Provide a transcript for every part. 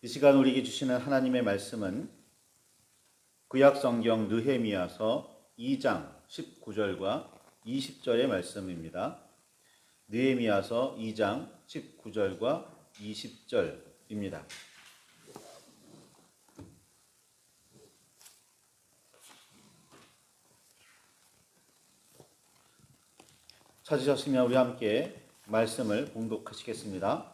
이 시간 우리에게 주시는 하나님의 말씀은 구약성경 느헤미야서 2장 19절과 20절의 말씀입니다. 느헤미야서 2장 19절과 20절입니다. 찾으셨으면 우리 함께 말씀을 봉독하시겠습니다.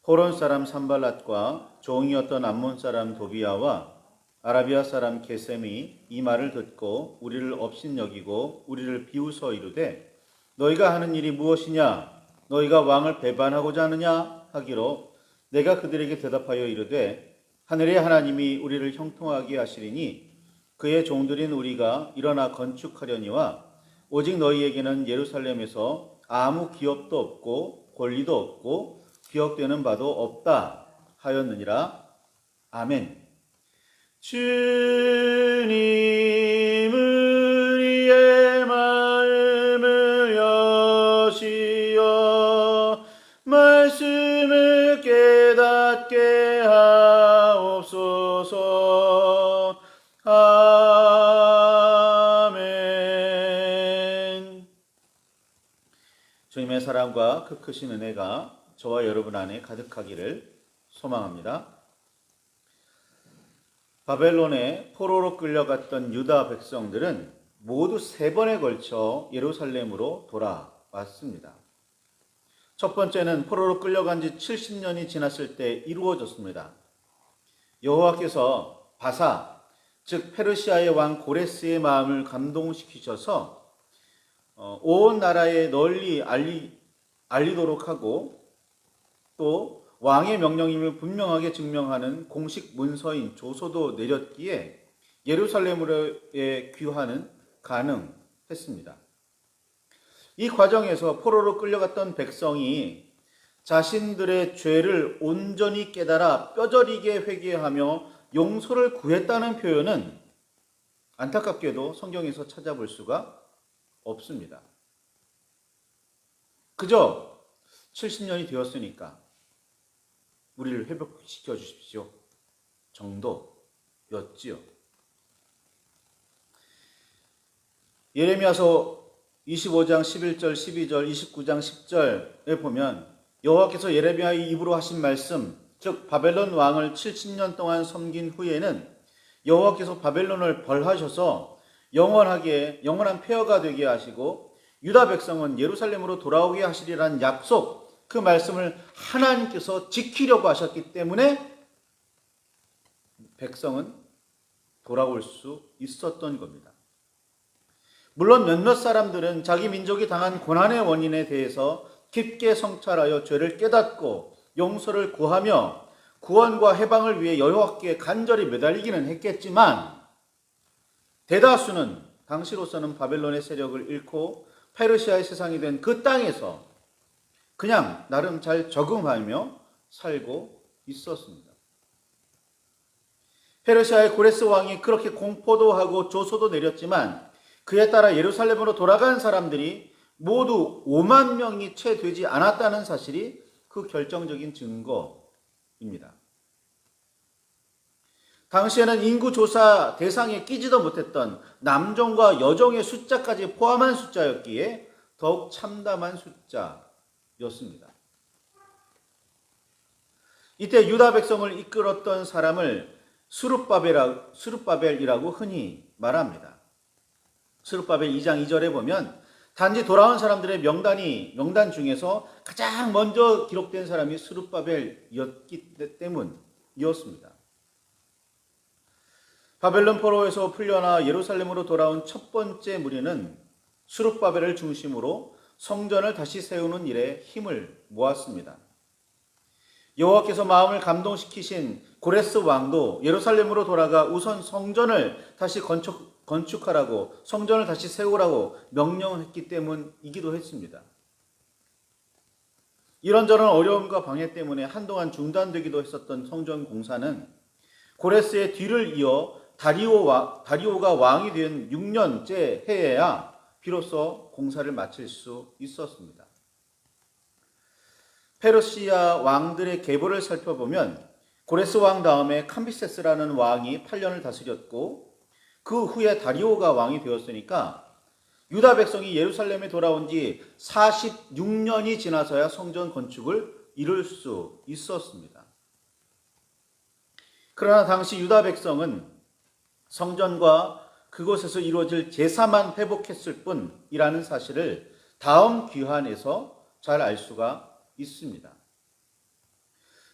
호론 사람 산발랏과 종이었던 암몬 사람 도비야와 아라비아 사람 게셈이 이 말을 듣고 우리를 업신여기고 우리를 비웃어 이르되 너희가 하는 일이 무엇이냐? 너희가 왕을 배반하고자 하느냐? 하기로 내가 그들에게 대답하여 이르되 하늘의 하나님이 우리를 형통하게 하시리니 그의 종들인 우리가 일어나 건축하려니와 오직 너희에게는 예루살렘에서 아무 기업도 없고 권리도 없고 기억되는 바도 없다 하였느니라. 아멘. 주님 우리의 마음을 여시어 말씀을 깨닫게 하옵소서. 아멘. 주님의 사랑과 그 크신 은혜가 저와 여러분 안에 가득하기를 소망합니다. 바벨론에 포로로 끌려갔던 유다 백성들은 모두 3번에 걸쳐 예루살렘으로 돌아왔습니다. 첫 번째는 포로로 끌려간 지 70년이 지났을 때 이루어졌습니다. 여호와께서 바사, 즉 페르시아의 왕 고레스의 마음을 감동시키셔서 온 나라에 널리 알리도록 하고 또 왕의 명령임을 분명하게 증명하는 공식 문서인 조서도 내렸기에 예루살렘으로의 귀환은 가능했습니다. 이 과정에서 포로로 끌려갔던 백성이 자신들의 죄를 온전히 깨달아 뼈저리게 회개하며 용서를 구했다는 표현은 안타깝게도 성경에서 찾아볼 수가 없습니다. 그저 70년이 되었으니까 우리를 회복시켜 주십시오 정도였지요. 예레미야서 25장 11절, 12절, 29장 10절에 보면 여호와께서 예레미야의 입으로 하신 말씀, 즉 바벨론 왕을 70년 동안 섬긴 후에는 여호와께서 바벨론을 벌하셔서 영원한 폐허가 되게 하시고 유다 백성은 예루살렘으로 돌아오게 하시리라는 약속, 그 말씀을 하나님께서 지키려고 하셨기 때문에 백성은 돌아올 수 있었던 겁니다. 물론 몇몇 사람들은 자기 민족이 당한 고난의 원인에 대해서 깊게 성찰하여 죄를 깨닫고 용서를 구하며 구원과 해방을 위해 여호와께 간절히 매달리기는 했겠지만 대다수는 당시로서는 바벨론의 세력을 잃고 페르시아의 세상이 된 그 땅에서 그냥 나름 잘 적응하며 살고 있었습니다. 페르시아의 고레스 왕이 그렇게 공포도 하고 조소도 내렸지만 그에 따라 예루살렘으로 돌아간 사람들이 모두 5만 명이 채 되지 않았다는 사실이 그 결정적인 증거입니다. 당시에는 인구조사 대상에 끼지도 못했던 남종과 여종의 숫자까지 포함한 숫자였기에 더욱 참담한 숫자였습니다. 이때 유다 백성을 이끌었던 사람을 스룹바벨이라고 흔히 말합니다. 스룹바벨 2장 2절에 보면 단지 돌아온 사람들의 명단 중에서 가장 먼저 기록된 사람이 스룹바벨이었기 때문이었습니다. 바벨론 포로에서 풀려나 예루살렘으로 돌아온 첫 번째 무리는 스룹바벨을 중심으로 성전을 다시 세우는 일에 힘을 모았습니다. 여호와께서 마음을 감동시키신 고레스 왕도 예루살렘으로 돌아가 우선 성전을 다시 건축하라고, 성전을 다시 세우라고 명령했기 때문이기도 했습니다. 이런저런 어려움과 방해 때문에 한동안 중단되기도 했었던 성전 공사는 고레스의 뒤를 이어 다리오가 왕이 된 6년째 해에야 비로소 공사를 마칠 수 있었습니다. 페르시아 왕들의 계보를 살펴보면 고레스 왕 다음에 캄비세스라는 왕이 8년을 다스렸고 그 후에 다리오가 왕이 되었으니까 유다 백성이 예루살렘에 돌아온 지 46년이 지나서야 성전 건축을 이룰 수 있었습니다. 그러나 당시 유다 백성은 성전과 그곳에서 이루어질 제사만 회복했을 뿐이라는 사실을 다음 귀환에서 잘 알 수가 있습니다.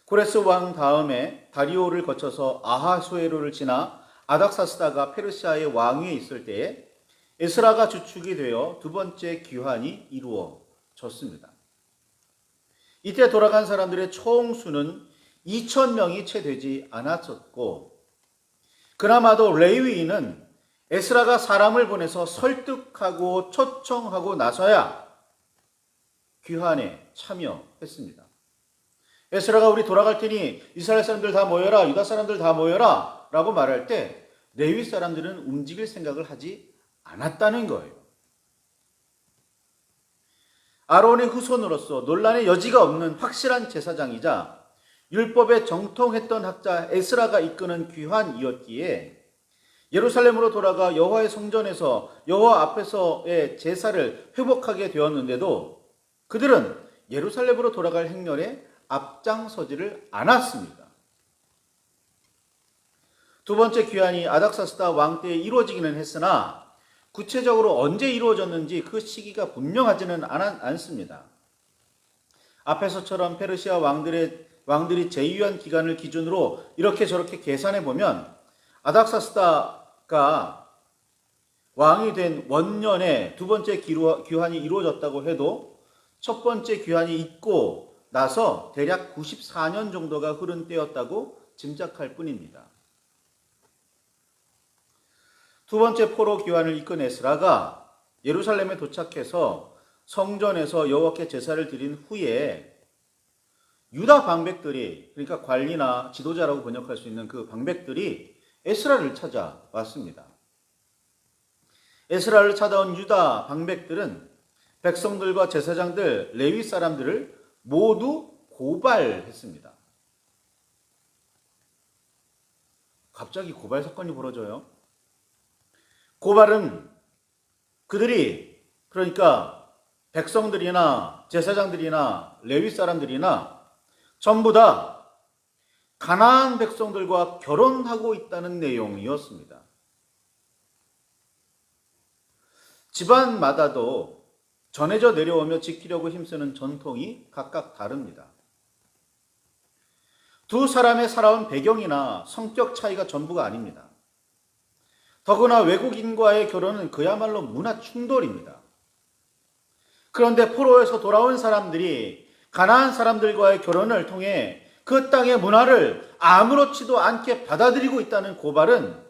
고레스 왕 다음에 다리오를 거쳐서 아하수에로를 지나 아닥사스다가 페르시아의 왕위에 있을 때에 에스라가 주축이 되어 두 번째 귀환이 이루어졌습니다. 이때 돌아간 사람들의 총 수는 2,000명이 채 되지 않았었고 그나마도 레위인은 에스라가 사람을 보내서 설득하고 초청하고 나서야 귀환에 참여했습니다. 에스라가 우리 돌아갈 테니 이스라엘 사람들 다 모여라, 유다 사람들 다 모여라 라고 말할 때 레위 사람들은 움직일 생각을 하지 않았다는 거예요. 아론의 후손으로서 논란의 여지가 없는 확실한 제사장이자 율법에 정통했던 학자 에스라가 이끄는 귀환이었기에 예루살렘으로 돌아가 여호와의 성전에서 여호와 앞에서의 제사를 회복하게 되었는데도 그들은 예루살렘으로 돌아갈 행렬에 앞장서지를 않았습니다. 두 번째 귀환이 아닥사스다 왕 때에 이루어지기는 했으나 구체적으로 언제 이루어졌는지 그 시기가 분명하지는 않습니다. 앞에서처럼 페르시아 왕들이 제위한 기간을 기준으로 이렇게 저렇게 계산해 보면 아닥사스다가 왕이 된 원년에 두 번째 귀환이 이루어졌다고 해도 첫 번째 귀환이 있고 나서 대략 94년 정도가 흐른 때였다고 짐작할 뿐입니다. 두 번째 포로 귀환을 이끈 에스라가 예루살렘에 도착해서 성전에서 여호와께 제사를 드린 후에 유다 방백들이, 그러니까 관리나 지도자라고 번역할 수 있는 그 방백들이 에스라를 찾아왔습니다. 에스라를 찾아온 유다 방백들은 백성들과 제사장들, 레위 사람들을 모두 고발했습니다. 갑자기 고발 사건이 벌어져요. 고발은 그들이, 그러니까 백성들이나 제사장들이나 레위 사람들이나 전부 다 가나안 백성들과 결혼하고 있다는 내용이었습니다. 집안마다도 전해져 내려오며 지키려고 힘쓰는 전통이 각각 다릅니다. 두 사람의 살아온 배경이나 성격 차이가 전부가 아닙니다. 더구나 외국인과의 결혼은 그야말로 문화 충돌입니다. 그런데 포로에서 돌아온 사람들이 가나안 사람들과의 결혼을 통해 그 땅의 문화를 아무렇지도 않게 받아들이고 있다는 고발은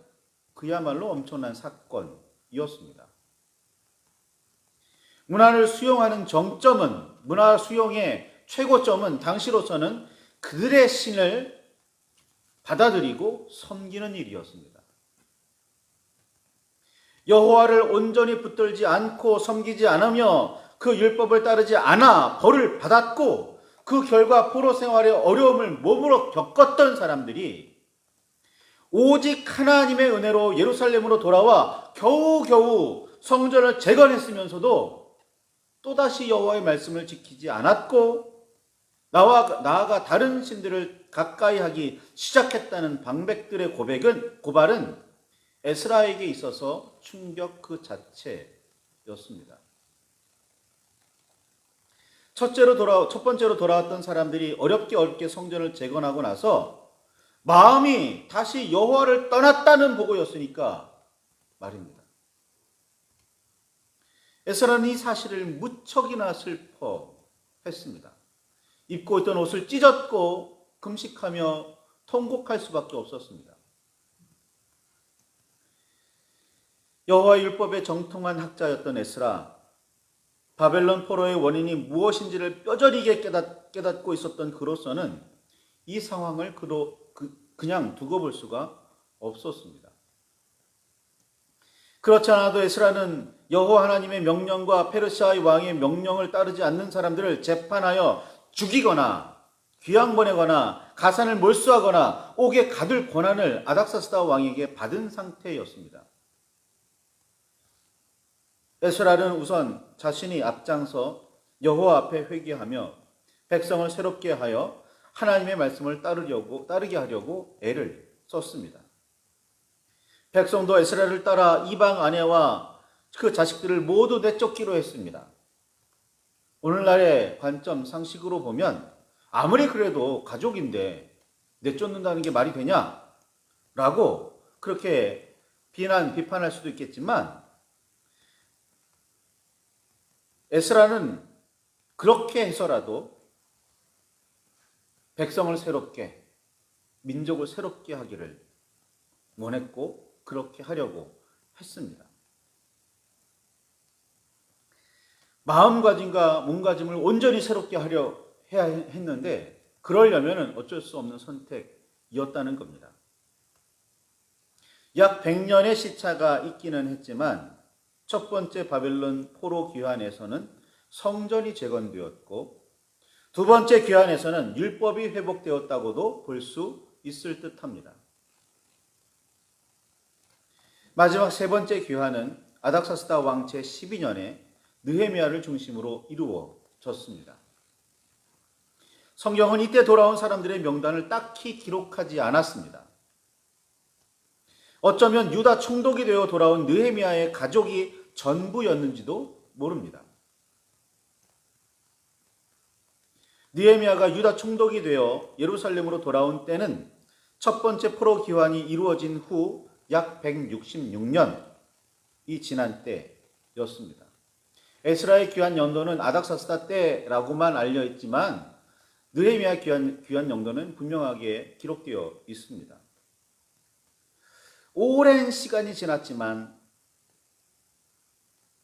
그야말로 엄청난 사건이었습니다. 문화를 수용하는 정점은, 문화 수용의 최고점은 당시로서는 그들의 신을 받아들이고 섬기는 일이었습니다. 여호와를 온전히 붙들지 않고 섬기지 않으며 그 율법을 따르지 않아 벌을 받았고 그 결과 포로 생활의 어려움을 몸으로 겪었던 사람들이 오직 하나님의 은혜로 예루살렘으로 돌아와 겨우겨우 성전을 재건했으면서도 또다시 여호와의 말씀을 지키지 않았고 나아가 다른 신들을 가까이 하기 시작했다는 방백들의 고발은 에스라에게 있어서 충격 그 자체였습니다. 첫 번째로 돌아왔던 사람들이 어렵게 성전을 재건하고 나서 마음이 다시 여호와를 떠났다는 보고였으니까 말입니다. 에스라는 이 사실을 무척이나 슬퍼했습니다. 입고 있던 옷을 찢었고 금식하며 통곡할 수밖에 없었습니다. 여호와의 율법에 정통한 학자였던 에스라, 바벨론 포로의 원인이 무엇인지를 뼈저리게 깨닫고 있었던 그로서는 이 상황을 그냥 두고 볼 수가 없었습니다. 그렇지 않아도 에스라는 여호와 하나님의 명령과 페르시아의 왕의 명령을 따르지 않는 사람들을 재판하여 죽이거나 귀양 보내거나 가산을 몰수하거나 옥에 가둘 권한을 아닥사스다 왕에게 받은 상태였습니다. 에스라는 우선 자신이 앞장서 여호와 앞에 회개하며 백성을 새롭게 하여 하나님의 말씀을 따르게 하려고 애를 썼습니다. 백성도 에스라를 따라 이방 아내와 그 자식들을 모두 내쫓기로 했습니다. 오늘날의 관점 상식으로 보면 아무리 그래도 가족인데 내쫓는다는 게 말이 되냐? 라고 그렇게 비판할 수도 있겠지만 에스라는 그렇게 해서라도 백성을 새롭게, 민족을 새롭게 하기를 원했고 그렇게 하려고 했습니다. 마음가짐과 몸가짐을 온전히 새롭게 해야 했는데 그러려면 어쩔 수 없는 선택이었다는 겁니다. 약 100년의 시차가 있기는 했지만 첫 번째 바벨론 포로 귀환에서는 성전이 재건되었고 두 번째 귀환에서는 율법이 회복되었다고도 볼 수 있을 듯합니다. 마지막 세 번째 귀환은 아닥사스다 왕 제12년에 느헤미야를 중심으로 이루어졌습니다. 성경은 이때 돌아온 사람들의 명단을 딱히 기록하지 않았습니다. 어쩌면 유다 총독이 되어 돌아온 느헤미야의 가족이 전부였는지도 모릅니다. 느헤미야가 유다 총독이 되어 예루살렘으로 돌아온 때는 첫 번째 포로 귀환이 이루어진 후 약 166년이 지난 때였습니다. 에스라의 귀환 연도는 아닥사스다 때라고만 알려 있지만 느헤미야 귀환 연도는 분명하게 기록되어 있습니다. 오랜 시간이 지났지만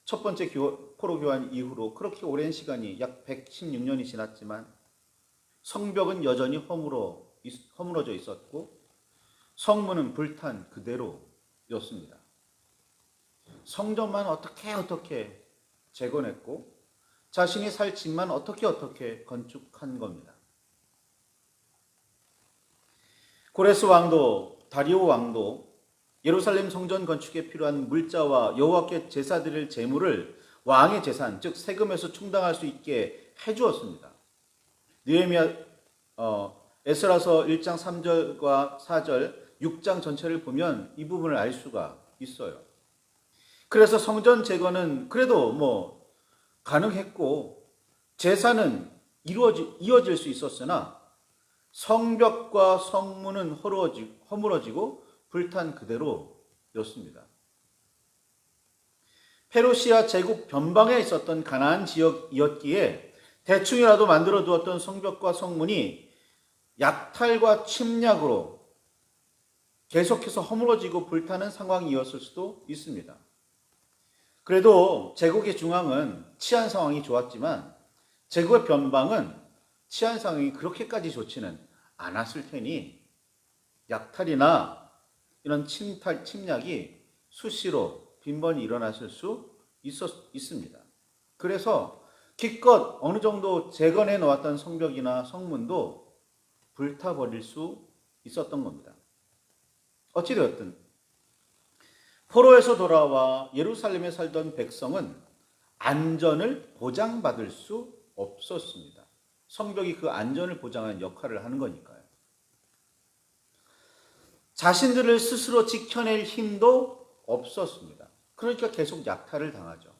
첫 번째 포로 교환 이후로 그렇게 오랜 시간이 약 116년이 지났지만 성벽은 여전히 허물어져 있었고 성문은 불탄 그대로였습니다. 성전만 어떻게 재건했고 자신이 살 집만 어떻게 건축한 겁니다. 고레스 왕도 다리오 왕도 예루살렘 성전 건축에 필요한 물자와 여호와께 제사 드릴 제물을 왕의 재산, 즉 세금에서 충당할 수 있게 해주었습니다. 에스라서 1장 3절과 4절, 6장 전체를 보면 이 부분을 알 수가 있어요. 그래서 성전 재건은 그래도 가능했고 제사는 이어질 수 있었으나 성벽과 성문은 허물어지고 불탄 그대로였습니다. 페르시아 제국 변방에 있었던 가나안 지역이었기에 대충이라도 만들어 두었던 성벽과 성문이 약탈과 침략으로 계속해서 허물어지고 불타는 상황이었을 수도 있습니다. 그래도 제국의 중앙은 치안 상황이 좋았지만 제국의 변방은 치안 상황이 그렇게까지 좋지는 않았을 테니 약탈이나 이런 침략이 수시로 빈번히 일어났을 수 있습니다. 그래서 기껏 어느 정도 재건해 놓았던 성벽이나 성문도 불타버릴 수 있었던 겁니다. 어찌되었든 포로에서 돌아와 예루살렘에 살던 백성은 안전을 보장받을 수 없었습니다. 성벽이 그 안전을 보장하는 역할을 하는 거니까요. 자신들을 스스로 지켜낼 힘도 없었습니다. 그러니까 계속 약탈을 당하죠.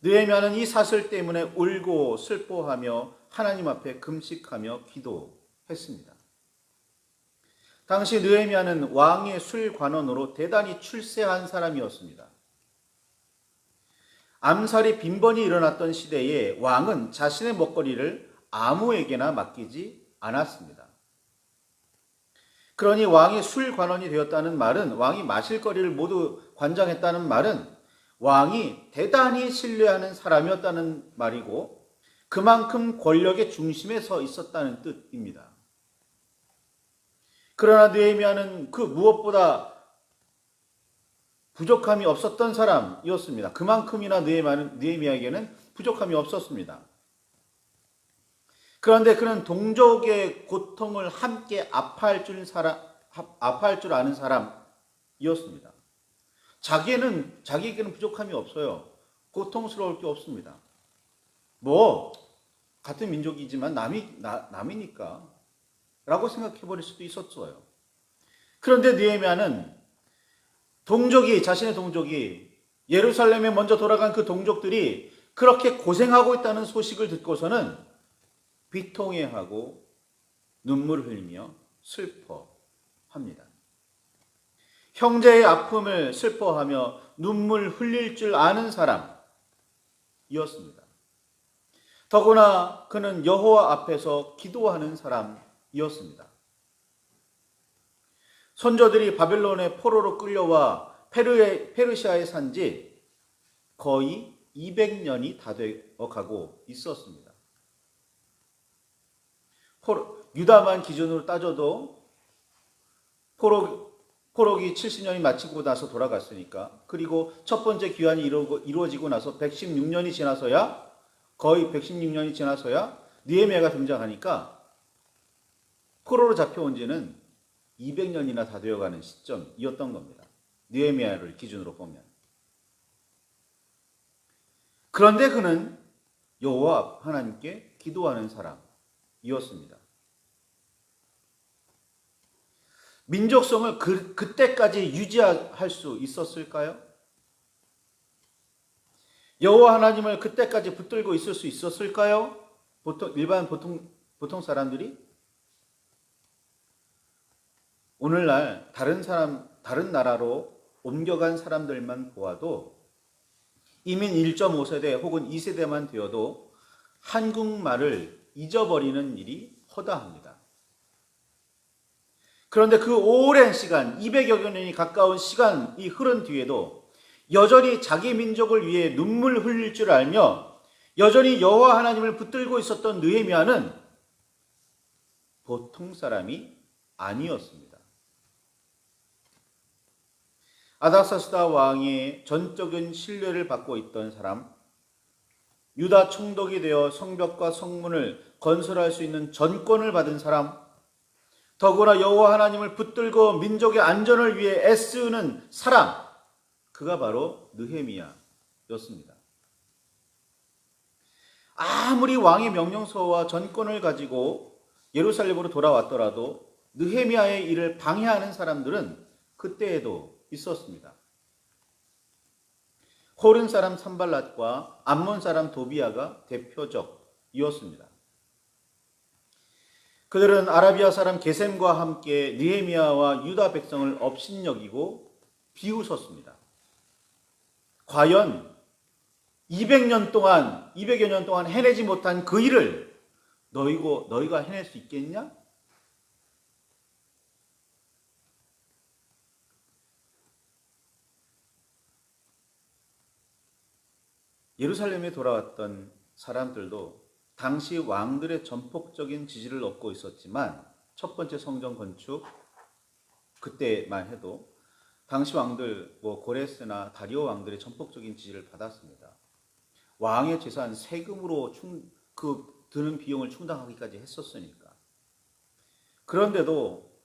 느헤미야는 이 사슬 때문에 울고 슬퍼하며 하나님 앞에 금식하며 기도했습니다. 당시 느헤미야는 왕의 술관원으로 대단히 출세한 사람이었습니다. 암살이 빈번히 일어났던 시대에 왕은 자신의 먹거리를 아무에게나 맡기지 않았습니다. 그러니 왕이 술관원이 되었다는 말은, 왕이 마실 거리를 모두 관장했다는 말은 왕이 대단히 신뢰하는 사람이었다는 말이고 그만큼 권력의 중심에 서 있었다는 뜻입니다. 그러나 느헤미야는 그 무엇보다 부족함이 없었던 사람이었습니다. 그만큼이나 느헤미야에게는 부족함이 없었습니다. 그런데 그는 동족의 고통을 함께 아파할 줄 아는 사람이었습니다. 자기에게는 부족함이 없어요. 고통스러울 게 없습니다. 뭐 같은 민족이지만 남이니까 라고 생각해 버릴 수도 있었어요. 그런데 느헤미야는 자신의 동족이 예루살렘에 먼저 돌아간 그 동족들이 그렇게 고생하고 있다는 소식을 듣고서는 비통해하고 눈물을 흘리며 슬퍼합니다. 형제의 아픔을 슬퍼하며 눈물 흘릴 줄 아는 사람이었습니다. 더구나 그는 여호와 앞에서 기도하는 사람이었습니다. 선조들이 바벨론의 포로로 끌려와 페르시아에 산 지 거의 200년이 다 되어 가고 있었습니다. 유다만 기준으로 따져도 포로기 70년이 마치고 나서 돌아갔으니까, 그리고 첫 번째 귀환이 이루어지고 나서 116년이 지나서야 느헤미야가 등장하니까 포로로 잡혀온 지는 200년이나 다 되어가는 시점이었던 겁니다. 느헤미야를 기준으로 보면. 그런데 그는 여호와 하나님께 기도하는 사람이었습니다. 민족성을 그때까지 유지할 수 있었을까요? 여호와 하나님을 그때까지 붙들고 있을 수 있었을까요? 보통 사람들이 오늘날 다른 나라로 옮겨간 사람들만 보아도 이민 1.5세대 혹은 2세대만 되어도 한국말을 잊어버리는 일이 허다합니다. 그런데 그 오랜 시간, 200여 년이 가까운 시간이 흐른 뒤에도 여전히 자기 민족을 위해 눈물 흘릴 줄 알며 여전히 여호와 하나님을 붙들고 있었던 느헤미야는 보통 사람이 아니었습니다. 아닥사스다 왕의 전적인 신뢰를 받고 있던 사람, 유다 총독이 되어 성벽과 성문을 건설할 수 있는 전권을 받은 사람, 더구나 여호와 하나님을 붙들고 민족의 안전을 위해 애쓰는 사람, 그가 바로 느헤미야였습니다. 아무리 왕의 명령서와 전권을 가지고 예루살렘으로 돌아왔더라도 느헤미야의 일을 방해하는 사람들은 그때에도 있었습니다. 호른 사람 산발랏과 암몬 사람 도비아가 대표적이었습니다. 그들은 아라비아 사람 게셈과 함께 느헤미야와 유다 백성을 업신여기고 비웃었습니다. 과연 200여 년 동안 해내지 못한 그 일을 너희가 해낼 수 있겠냐? 예루살렘에 돌아왔던 사람들도 당시 왕들의 전폭적인 지지를 얻고 있었지만, 첫 번째 성전 건축 그때만 해도 당시 왕들 고레스나 다리오 왕들의 전폭적인 지지를 받았습니다. 왕의 재산 세금으로 드는 비용을 충당하기까지 했었으니까. 그런데도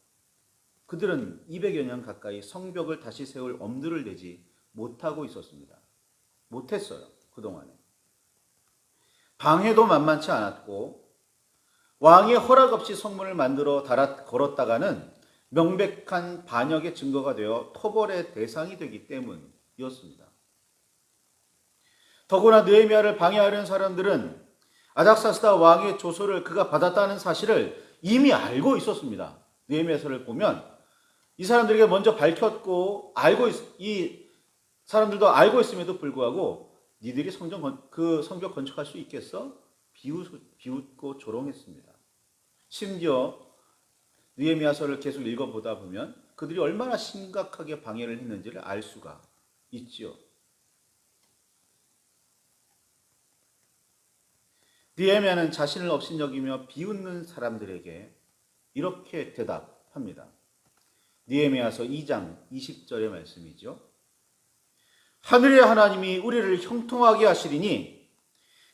그들은 200여 년 가까이 성벽을 다시 세울 엄두를 내지 못하고 있었습니다. 못했어요, 그동안에. 방해도 만만치 않았고, 왕의 허락 없이 성문을 만들어 걸었다가는 명백한 반역의 증거가 되어 토벌의 대상이 되기 때문이었습니다. 더구나 느헤미야를 방해하려는 사람들은 아닥사스다 왕의 조서를 그가 받았다는 사실을 이미 알고 있었습니다. 느헤미야서를 보면 이 사람들에게 먼저 밝혔고, 이 사람들도 알고 있음에도 불구하고 니들이 성벽 건축할 수 있겠어? 비웃고 조롱했습니다. 심지어 느헤미야서를 계속 읽어보다 보면 그들이 얼마나 심각하게 방해를 했는지를 알 수가 있지요. 느헤미야는 자신을 업신여기며 비웃는 사람들에게 이렇게 대답합니다. 느헤미야서 2장 20절의 말씀이죠. 하늘의 하나님이 우리를 형통하게 하시리니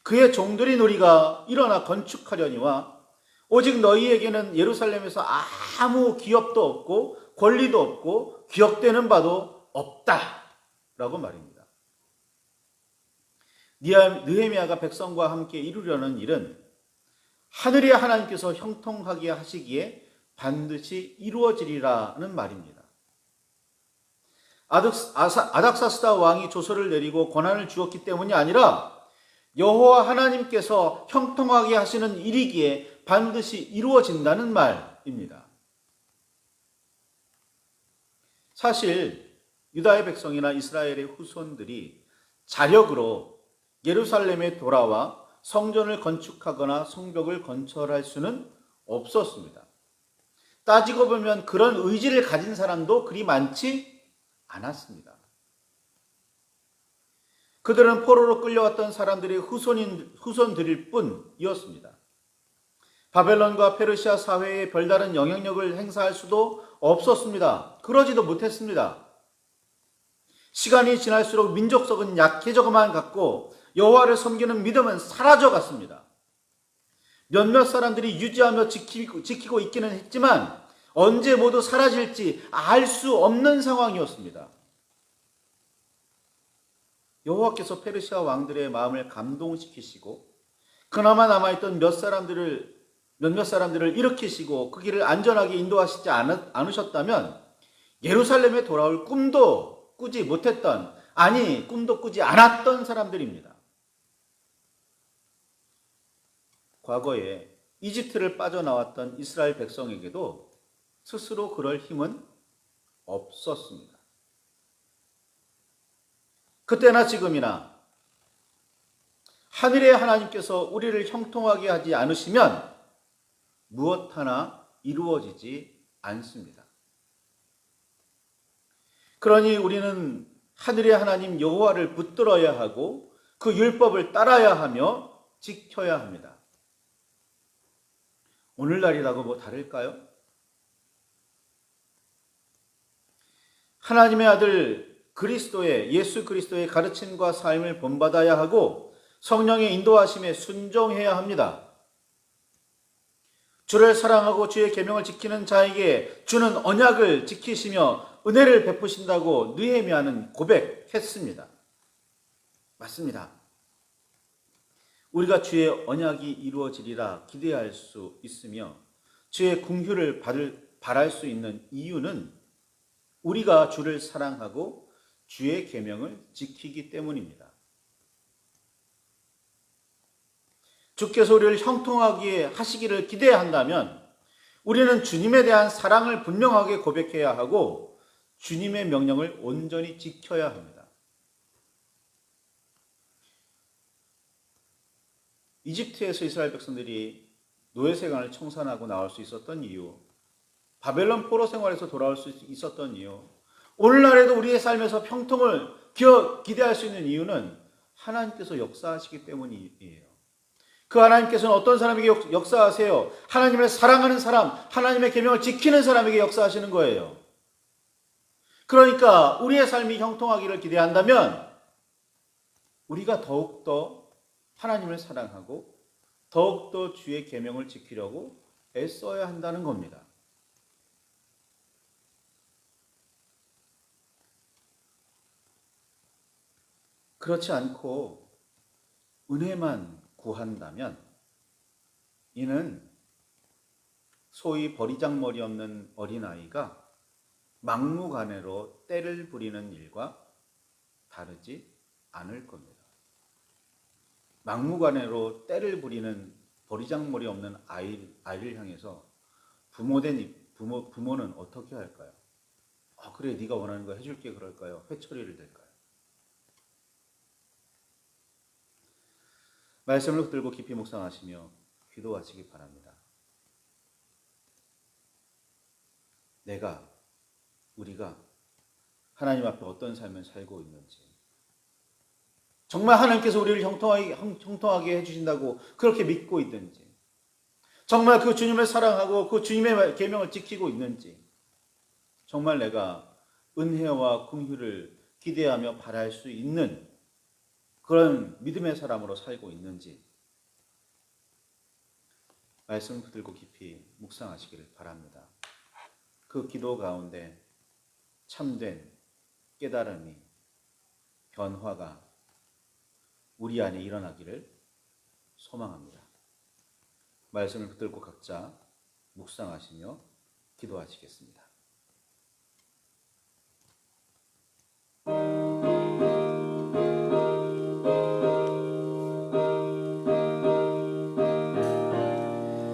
그의 종들인 우리가 일어나 건축하려니와 오직 너희에게는 예루살렘에서 아무 기업도 없고 권리도 없고 기억되는 바도 없다라고 말입니다. 느헤미야가 백성과 함께 이루려는 일은 하늘의 하나님께서 형통하게 하시기에 반드시 이루어지리라는 말입니다. 아닥사스다 왕이 조서를 내리고 권한을 주었기 때문이 아니라 여호와 하나님께서 형통하게 하시는 일이기에 반드시 이루어진다는 말입니다. 사실 유다의 백성이나 이스라엘의 후손들이 자력으로 예루살렘에 돌아와 성전을 건축하거나 성벽을 건설할 수는 없었습니다. 따지고 보면 그런 의지를 가진 사람도 그리 많지 않았습니다. 그들은 포로로 끌려왔던 사람들의 후손들일 뿐이었습니다. 바벨론과 페르시아 사회에 별다른 영향력을 행사할 수도 없었습니다. 그러지도 못했습니다. 시간이 지날수록 민족성은 약해져만 갔고 여호와를 섬기는 믿음은 사라져 갔습니다. 몇몇 사람들이 유지하며 지키고 있기는 했지만 언제 모두 사라질지 알 수 없는 상황이었습니다. 여호와께서 페르시아 왕들의 마음을 감동시키시고 그나마 남아있던 몇몇 사람들을 일으키시고 그 길을 안전하게 인도하시지 않으셨다면 예루살렘에 돌아올 꿈도 꾸지 못했던, 아니 꿈도 꾸지 않았던 사람들입니다. 과거에 이집트를 빠져나왔던 이스라엘 백성에게도 스스로 그럴 힘은 없었습니다. 그때나 지금이나 하늘의 하나님께서 우리를 형통하게 하지 않으시면 무엇 하나 이루어지지 않습니다. 그러니 우리는 하늘의 하나님 여호와를 붙들어야 하고 그 율법을 따라야 하며 지켜야 합니다. 오늘날이라고 뭐 다를까요? 하나님의 아들 예수 그리스도의 가르침과 삶을 본받아야 하고 성령의 인도하심에 순종해야 합니다. 주를 사랑하고 주의 계명을 지키는 자에게 주는 언약을 지키시며 은혜를 베푸신다고 느헤미야는 고백했습니다. 맞습니다. 우리가 주의 언약이 이루어지리라 기대할 수 있으며 주의 긍휼을 바랄 수 있는 이유는 우리가 주를 사랑하고 주의 계명을 지키기 때문입니다. 주께서 우리를 형통하게 하시기를 기대한다면 우리는 주님에 대한 사랑을 분명하게 고백해야 하고 주님의 명령을 온전히 지켜야 합니다. 이집트에서 이스라엘 백성들이 노예 생활을 청산하고 나올 수 있었던 이유, 바벨론 포로 생활에서 돌아올 수 있었던 이유, 오늘날에도 우리의 삶에서 평통을 기대할 수 있는 이유는 하나님께서 역사하시기 때문이에요. 그 하나님께서는 어떤 사람에게 역사하세요? 하나님을 사랑하는 사람, 하나님의 계명을 지키는 사람에게 역사하시는 거예요. 그러니까 우리의 삶이 형통하기를 기대한다면 우리가 더욱더 하나님을 사랑하고 더욱더 주의 계명을 지키려고 애써야 한다는 겁니다. 그렇지 않고 은혜만 구한다면 이는 소위 버리장머리 없는 어린아이가 막무가내로 때를 부리는 일과 다르지 않을 겁니다. 막무가내로 때를 부리는 버리장머리 없는 아이를 향해서 부모는 어떻게 할까요? 그래, 네가 원하는 거 해줄게 그럴까요? 회초리를 댈까요? 말씀을 붙들고 깊이 묵상하시며 기도하시기 바랍니다. 우리가 하나님 앞에 어떤 삶을 살고 있는지, 정말 하나님께서 우리를 형통하게 해주신다고 그렇게 믿고 있는지, 정말 그 주님을 사랑하고 그 주님의 계명을 지키고 있는지, 정말 내가 은혜와 긍휼을 기대하며 바랄 수 있는 그런 믿음의 사람으로 살고 있는지 말씀을 붙들고 깊이 묵상하시기를 바랍니다. 그 기도 가운데 참된 깨달음이, 변화가 우리 안에 일어나기를 소망합니다. 말씀을 붙들고 각자 묵상하시며 기도하시겠습니다.